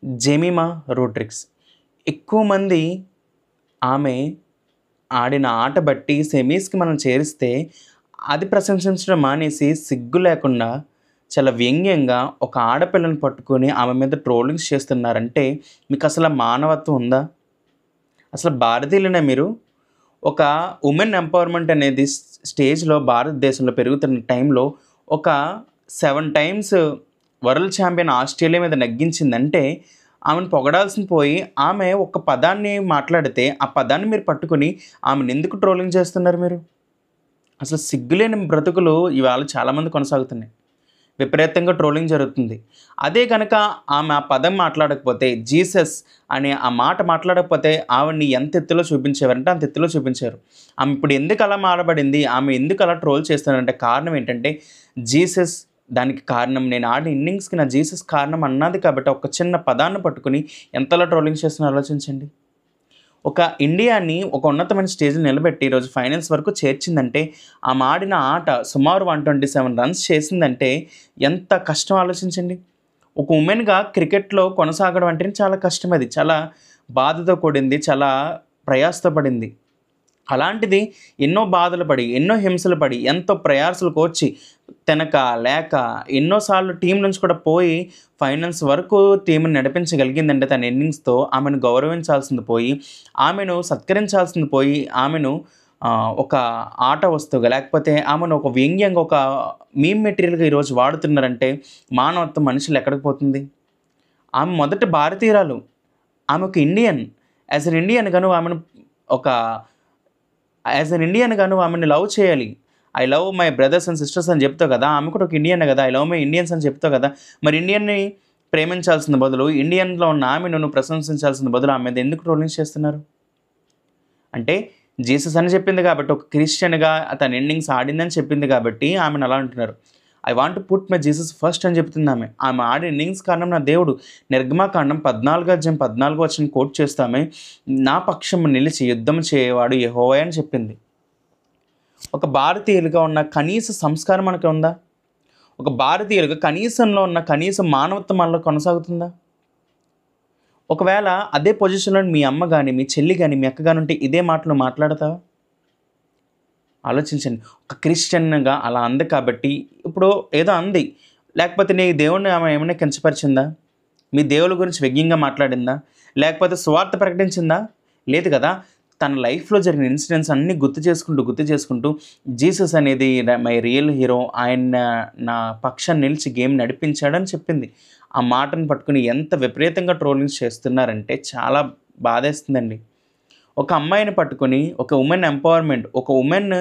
Jemimah Rodrigues. ఎక్కువ మంది ఆమె ఆడిన ఆట బట్టి సెమీస్‌కి మనం చేరిస్తే అది ప్రశంసించడం మానేసి సిగ్గు లేకుండా చాలా వ్యంగ్యంగా ఒక ఆడపిల్లని పట్టుకొని ఆమె మీద ట్రోలింగ్స్ చేస్తున్నారంటే మీకసల మానవత్వం ఉందా? అసలు భారతీయులేనా మీరు? ఒక వుమెన్ ఎంపవర్‌మెంట్ అనేది స్టేజ్‌లో భారతదేశంలో పెరుగుతున్న టైంలో ఒక 7 టైమ్స్ వరల్డ్ ఛాంపియన్ ఆస్ట్రేలియా మీద నెగ్గించిందంటే ఆమెను పొగడాల్సింది పోయి ఆమె ఒక పదాన్ని మాట్లాడితే ఆ పదాన్ని మీరు పట్టుకొని ఆమెనెందుకు ట్రోలింగ్ చేస్తున్నారు మీరు? అసలు సిగ్గులేని బ్రతుకులు ఇవాళ చాలామంది కొనసాగుతున్నాయి. విపరీతంగా ట్రోలింగ్ జరుగుతుంది. అదే గనక ఆమె ఆ పదం మాట్లాడకపోతే జీసస్ అనే ఆ మాట మాట్లాడకపోతే ఆవిడని ఎంత ఎత్తులో చూపించేవారంటే అంత ఎత్తులో చూపించారు. ఆమె ఇప్పుడు ఎందుకు అలా మారబడింది? ఆమె ఎందుకు అలా ట్రోల్ చేస్తున్నారంటే కారణం ఏంటంటే జీసస్ దానికి కారణం. నేను ఆడిన ఇన్నింగ్స్‌కి నా జీసస్ కారణం అన్నది కాబట్టి ఒక చిన్న పదాన్ని పట్టుకొని ఎంతలా ట్రోలింగ్ చేస్తున్నారో ఆలోచించండి. ఒక ఇండియాని ఒక ఉన్నతమైన స్టేజ్‌లో నిలబెట్టి ఈరోజు ఫైనల్స్ వరకు చేర్చిందంటే, ఆమె ఆడిన ఆట సుమారు 127 రన్స్ చేసిందంటే ఎంత కష్టం ఆలోచించండి. ఒక వుమెన్‌గా క్రికెట్‌లో కొనసాగడం అంటేనే చాలా కష్టం అది. చాలా బాధతో కూడింది. చాలా ప్రయాసతో పడింది. అలాంటిది ఎన్నో బాధలు పడి, ఎన్నో హింసలు పడి, ఎంతో ప్రయాసలు కోర్చి, తినక, లేక ఎన్నో సార్లు టీమ్ నుంచి కూడా పోయి ఫైనల్స్ వరకు టీమ్‌ని నడిపించగలిగిందంటే తన ఇన్నింగ్స్‌తో ఆమెను గౌరవించాల్సింది పోయి, ఆమెను సత్కరించాల్సింది పోయి, ఆమెను ఒక ఆట వస్తువుగా లేకపోతే ఆమెను ఒక వ్యంగ్యంగా ఒక మీమ్ మెటీరియల్‌గా ఈరోజు వాడుతున్నారంటే మానవత్వం మనుషులు ఎక్కడికి పోతుంది? ఆమె మొదట భారతీయురాలు. ఆమె ఒక ఇండియన్. యాస్ ఎన్ ఇండియన్‌గా నువ్వు ఆమెను ఒక యాస్ ఎన్ ఇండియన్‌గా నువ్వు ఆమెని లవ్ చేయాలి. I love my brothers and sisters అని చెప్తావు కదా! ఆమె కూడా ఒక ఇండియనే కదా! ఐ లవ్ మై ఇండియన్స్ అని చెప్తావు కదా! మరి ఇండియన్‌ని ప్రేమించాల్సిన బదులు ఇండియన్‌లో ఉన్న ఆమెను నువ్వు ప్రశంసించాల్సిన బదులు ఆమె మీద ఎందుకు ట్రోలింగ్స్ చేస్తున్నారు? అంటే జీసస్ అని చెప్పింది కాబట్టి ఒక క్రిస్టియన్‌గా తన ఇన్నింగ్స్ ఆడిందని చెప్పింది కాబట్టి ఆమెను అలా అంటున్నారు. I want to put my Jesus first అని చెప్తుంది ఆమె. ఆమె ఆడిన ఇన్నింగ్స్ కారణం నా దేవుడు. నిర్గమాకాండం 14 అధ్యాయం 14 వచనం కోట్ చేస్తూ ఆమె నా పక్షము నిలిచి యుద్ధం చేయవాడు యెహోవాయే అని చెప్పింది. ఒక భారతీయులుగా ఉన్న కనీస సంస్కారం మనకు ఉందా? ఒక భారతీయులుగా కనీసంలో ఉన్న కనీస మానవత్వం మనలో కొనసాగుతుందా? ఒకవేళ అదే పొజిషన్‌లో మీ అమ్మ గాని, మీ చెల్లి గాని, మీ అక్క గాని ఉంటే ఇదే మాటలు మాట్లాడతావా? ఆలోచించండి. ఒక క్రిస్టియన్‌గా అలా అంది కాబట్టి ఇప్పుడు ఏదో అంది. లేకపోతే నీ దేవుడిని ఆమె ఏమైనా కించపరిచిందా? మీ దేవుళ్ళ గురించి వ్యంగ్యంగా మాట్లాడిందా? లేకపోతే సువార్త ప్రకటించిందా? లేదు కదా! తన లైఫ్‌లో జరిగిన ఇన్సిడెంట్స్ అన్నీ గుర్తు చేసుకుంటూ జీసస్ అనేది మై రియల్ హీరో. ఆయన నా పక్షాన నిలిచి గేమ్ నడిపించాడని చెప్పింది. ఆ మాటను పట్టుకొని ఎంత విపరీతంగా ట్రోలింగ్స్ చేస్తున్నారంటే చాలా బాధేస్తుందండి. ఒక అమ్మాయిని పట్టుకొని ఒక వుమెన్ ఎంపవర్‌మెంట్, ఒక వుమెన్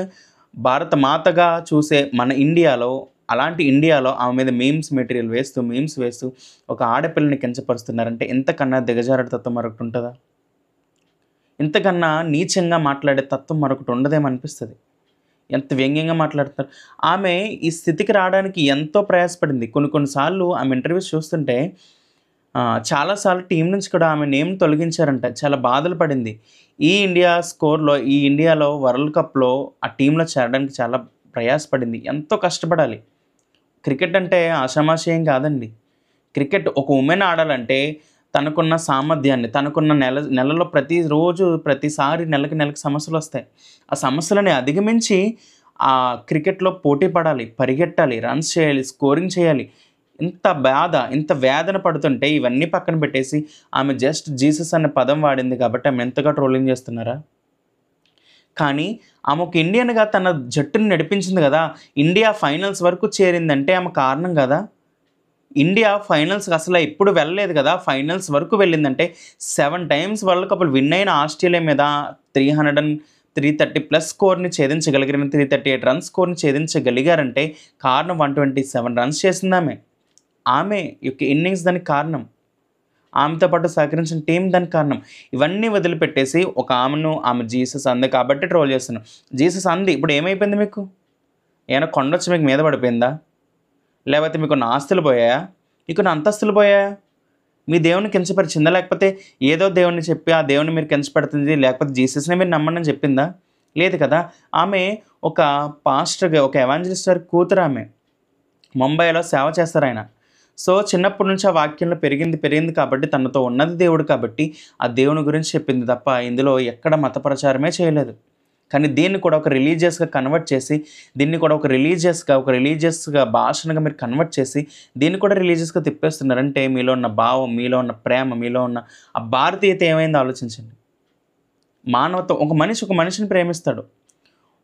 భారత మాతగా చూసే మన ఇండియాలో, అలాంటి ఇండియాలో ఆమె మీద మీమ్స్ వేస్తూ ఒక ఆడపిల్లని కించపరుస్తున్నారంటే ఇంతకన్నా దిగజారుడు తత్వం మరొకటి ఉంటదా? ఇంతకన్నా నీచంగా మాట్లాడే తత్వం మరొకటి ఉండదేమో అనిపిస్తది. ఎంత వ్యంగ్యంగా మాట్లాడుతున్నారు. ఆమె ఈ స్థితికి రావడానికి ఎంతో ప్రయాసపడింది. కొన్ని సార్లు ఆమె ఇంటర్వ్యూస్ చూస్తుంటే చాలా సార్లు టీమ్ నుంచి కూడా ఆమె నేమ్ తొలగించారంట. చాలా బాధలు పడింది. ఈ ఇండియాలో వరల్డ్ కప్‌లో ఆ టీమ్‌లో చేరడానికి చాలా ప్రయాసపడింది. ఎంతో కష్టపడాలి. క్రికెట్ అంటే ఆషామాషీ ఏం కాదండి. క్రికెట్ ఒక వుమెన్ ఆడాలంటే తనకున్న సామర్థ్యాన్ని, తనకున్న నెలలో ప్రతిరోజు, ప్రతిసారి నెలకి సమస్యలొస్తాయి. ఆ సమస్యలని అధిగమించి క్రికెట్‌లో పోటీ పడాలి, పరిగెట్టాలి, రన్స్ చేయాలి, స్కోరింగ్ చేయాలి. ఇంత వేదన పడుతుంటే ఇవన్నీ పక్కన పెట్టేసి ఆమె జస్ట్ జీసస్ అనే పదం వాడింది కాబట్టి ఆమె ఎంతగా ట్రోలింగ్ చేస్తున్నారా? కానీ ఆమె ఒక ఇండియన్‌గా తన జట్టుని నడిపించింది గదా! ఇండియా ఫైనల్స్ వరకు చేరిందంటే ఆమె కారణం గదా! ఇండియా ఫైనల్స్‌కి అసల ఎప్పుడు వెళ్ళలేదు గదా! ఫైనల్స్ వరకు వెళ్ళిందంటే 7 టైమ్స్ వరల్డ్ కప్‌లు విన్ అయిన ఆస్ట్రేలియా మీద 330 ప్లస్ స్కోర్‌ని ఛేదించగలిగారు. 338 రన్స్ స్కోర్‌ని ఛేదించగలిగారంటే కారణం 127 రన్స్ చేసిందామె. ఆమె యొక్క ఇన్నింగ్స్ దానికి కారణం. ఆమెతో పాటు సహకరించిన టీమ్ దానికి కారణం. ఇవన్నీ వదిలిపెట్టేసి ఆమె జీసస్ అంది కాబట్టి ట్రోల్ చేస్తున్నాం. జీసస్ అంది. ఇప్పుడు ఏమైపోయింది మీకు? ఏమైనా కొండొచ్చి మీకు మీద పడిపోయిందా? లేకపోతే మీకున్న ఆస్తులు పోయాయా? మీకున్న అంతస్తులు పోయాయా? మీ దేవుడిని కించపరిచిందా? లేకపోతే ఏదో దేవుడిని చెప్పి ఆ దేవుడిని మీరు కించపెడుతుంది లేకపోతే జీసస్‌నే మీరు నమ్మండి అని చెప్పిందా? లేదు కదా! ఆమె ఒక పాస్టర్‌గా ఒక ఎవాంజలిస్ట్ గారి కూతురామె. ముంబైలో సేవ చేస్తారాయన. సో చిన్నప్పటి నుంచి ఆ వాక్యంలో పెరిగింది కాబట్టి తనతో ఉన్నది దేవుడు కాబట్టి ఆ దేవుని గురించి చెప్పింది తప్ప ఇందులో ఎక్కడ మత ప్రచారమే చేయలేదు. కానీ దీన్ని కూడా ఒక రిలీజియస్‌గా కన్వర్ట్ చేసి, దీన్ని కూడా ఒక రిలీజియస్‌గా భాషణగా మీరు కన్వర్ట్ చేసి, దీన్ని కూడా రిలీజియస్‌గా తిప్పేస్తున్నారు. అంటే మీలో ఉన్న భావం, మీలో ఉన్న ప్రేమ, మీలో ఉన్న ఆ భారతీయత ఏమైందో ఆలోచించండి. మానవత్వం, ఒక మనిషిని ప్రేమిస్తాడు.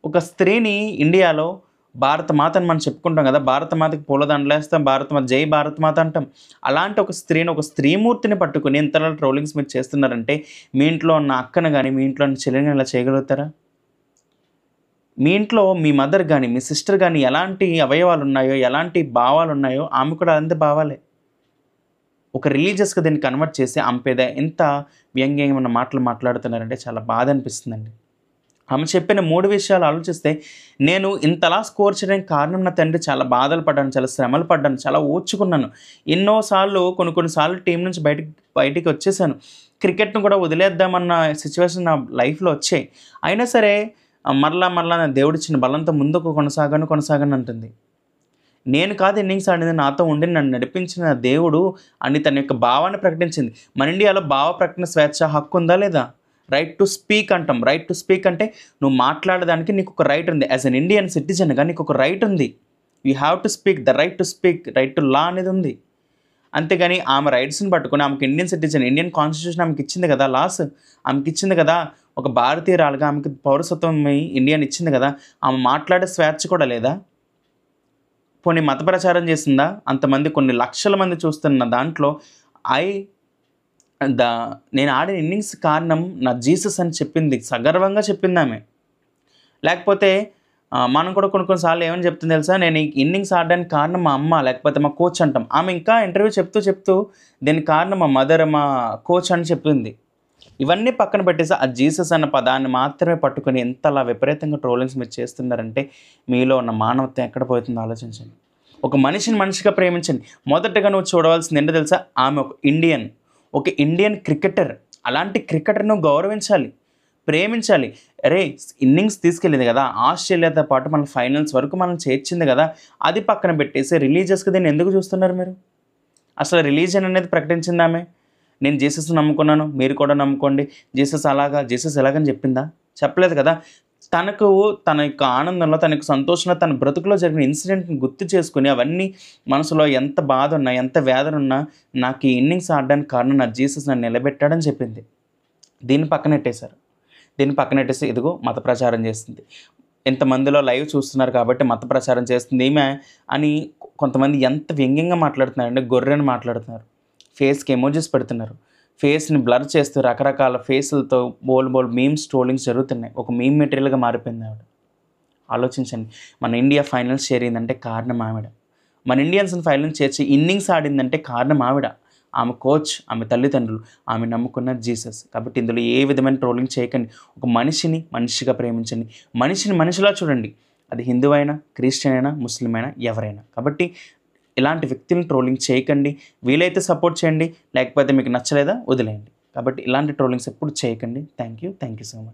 ఒక స్త్రీని ఇండియాలో భారత మాత అని మనం చెప్పుకుంటాం కదా! భారత మాతకి పూలదండలేస్తాం. భారత మాత జై భారత మాత అంటాం. అలాంటి ఒక స్త్రీని, ఒక స్త్రీమూర్తిని పట్టుకొని ఇంతలా ట్రోలింగ్స్ మీరు చేస్తున్నారంటే, మీ ఇంట్లో ఉన్న అక్కను గాని, మీ ఇంట్లో ఉన్న చెల్లిని ఇలా చేయగలుగుతారా? మీ ఇంట్లో మీ మదర్ గాని, మీ సిస్టర్ గాని ఎలాంటి అవయవాలున్నాయో, ఎలాంటి భావాలున్నాయో ఆమె కూడా అంతే భావాలే. ఒక రిలీజియస్‌గా దీన్ని కన్వర్ట్ చేసి ఆమె మీద ఎంత వ్యంగ్యమైన మాటలు మాట్లాడుతున్నారంటే చాలా బాధ అనిపిస్తుందండి. ఆమె చెప్పిన 3 విషయాలు ఆలోచిస్తే, నేను ఇంతలా స్కోర్ చేయడానికి కారణం నా తండ్రి. చాలా బాధలు పడ్డాను, చాలా శ్రమలు పడ్డాను, చాలా ఓర్చుకున్నాను. ఎన్నో సార్లు కొన్ని సార్లు టీం నుంచి బయటికి వచ్చేసాను. క్రికెట్‌ని కూడా వదిలేద్దామన్న సిట్యుయేషన్ నా లైఫ్‌లో వచ్చాయి. అయినా సరే మరలా నా దేవుడిచ్చిన బలంతో ముందుకు కొనసాగాను అంటుంది. నేను కాదు ఇన్నింగ్స్ ఆడింది, నాతో ఉండి నన్ను నడిపించిన దేవుడు అని తన యొక్క భావాన్ని ప్రకటించింది. మన ఇండియాలో భావ ప్రకటన స్వేచ్ఛ హక్కు ఉందా లేదా? రైట్ టు స్పీక్ అంటాం. రైట్ టు స్పీక్ అంటే నువ్వు మాట్లాడడానికి నీకు ఒక రైట్ ఉంది. యాజ్ ఎన్ ఇండియన్ సిటిజన్‌గా నీకు ఒక రైట్ ఉంది. You have to speak, the right to speak, right to law అనేది ఉంది. అంతేగాని ఆమె రైట్స్‌ని పట్టుకొని ఆమెకి ఇండియన్ సిటిజన్, ఇండియన్ కాన్స్టిట్యూషన్ ఆమెకి ఇచ్చింది కదా లాస్. ఆమెకి ఇచ్చింది కదా. ఒక భారతీయురాలుగా ఆమెకి పౌరసత్వం ఇండియన్ ఇచ్చింది కదా. ఆమె మాట్లాడే స్వేచ్ఛ కూడా లేదా? పోనీ మత ప్రచారం చేసిందా? అంతమంది కొన్ని లక్షల మంది చూస్తున్న దాంట్లో ఐ ద నేను ఆడిన ఇన్నింగ్స్ కారణం నా జీసస్ అని చెప్పింది. సగర్వంగా చెప్పిందామె. లేకపోతే మనం కూడా కొన్ని సార్లు ఏమని చెప్తుంది తెలుసా? నేను ఈ ఇన్నింగ్స్ ఆడడానికి కారణం మా అమ్మ, లేకపోతే మా కోచ్ అంటాం. ఆమె ఇంకా ఇంటర్వ్యూ చెప్తూ దీనికి కారణం మా మదర్, మా కోచ్ అని చెప్పింది. ఇవన్నీ పక్కన పెట్టేసి ఆ జీసస్ అన్న పదాన్ని మాత్రమే పట్టుకొని ఎంతలా విపరీతంగా ట్రోలింగ్స్ మీరు చేస్తున్నారంటే, మీలో ఉన్న మానవత్వం ఎక్కడ పోతుందో ఆలోచించండి. ఒక మనిషిని మనిషిగా ప్రేమించండి. మొదటగా నువ్వు చూడవలసింది ఏంటో తెలుసా? ఆమె ఒక ఇండియన్ క్రికెటర్. అలాంటి క్రికెటర్‌ను గౌరవించాలి, ప్రేమించాలి. అరే ఇన్నింగ్స్ తీసుకెళ్ళింది కదా, ఆస్ట్రేలియాతో పాటు మన ఫైనల్స్ వరకు మనం చేర్చింది కదా, అది పక్కన పెట్టేసి రిలీజియస్‌గా దీన్ని ఎందుకు చూస్తున్నారు మీరు? అసలు రిలీజియన్ అనేది ప్రకటించింది ఆమె. నేను జీసస్‌ని నమ్ముకున్నాను, మీరు కూడా నమ్ముకోండి. జీసస్ ఎలాగని చెప్పిందా? చెప్పలేదు కదా. తన యొక్క ఆనందంలో, తన యొక్క సంతోషంలో, తన బ్రతుకులో జరిగిన ఇన్సిడెంట్‌ని గుర్తు చేసుకొని అవన్నీ మనసులో ఎంత బాధ ఉన్నా, ఎంత వేదన ఉన్నా, నాకు ఈ ఇన్నింగ్స్ ఆడడానికి కారణం నా జీసస్ నన్ను నిలబెట్టాడని చెప్పింది. దీన్ని పక్కనెట్టేసి ఇదిగో మత ప్రచారం చేస్తుంది. ఎంతమందిలో లైవ్ చూస్తున్నారు కాబట్టి మత ప్రచారం చేస్తుంది ఈమె అని కొంతమంది ఎంత వ్యంగ్యంగా మాట్లాడుతున్నారంటే, గొర్రెని మాట్లాడుతున్నారు. ఫేస్‌కి ఎమోజిస్ పెడుతున్నారు. ఫేస్‌ని బ్లర్ చేస్తూ రకరకాల ఫేసులతో మీమ్స్, ట్రోలింగ్స్ జరుగుతున్నాయి. ఒక మీమ్ మెటీరియల్‌గా మారిపోయింది ఆవిడ. ఆలోచించండి. మన ఇండియా ఫైనల్స్ చేరిందంటే కారణం ఆవిడ. మన ఇండియన్స్‌ని ఫైనల్స్ చేర్చి ఇన్నింగ్స్ ఆడిందంటే కారణం ఆవిడ. ఆమె కోచ్, ఆమె తల్లిదండ్రులు, ఆమె నమ్ముకున్న జీసస్. కాబట్టి ఇందులో ఏ విధమైన ట్రోలింగ్ చేయకండి. ఒక మనిషిని మనిషిగా ప్రేమించండి. మనిషిని మనిషిలా చూడండి. అది హిందువైనా, క్రిస్టియన్ అయినా, ముస్లిం అయినా, ఎవరైనా. కాబట్టి ఇలాంటి వ్యక్తులను ట్రోలింగ్ చేయకండి. వీలైతే సపోర్ట్ చేయండి, లేకపోతే మీకు నచ్చలేదా వదిలేయండి. కాబట్టి ఇలాంటి ట్రోలింగ్స్ ఎప్పుడు చేయకండి. Thank you so much.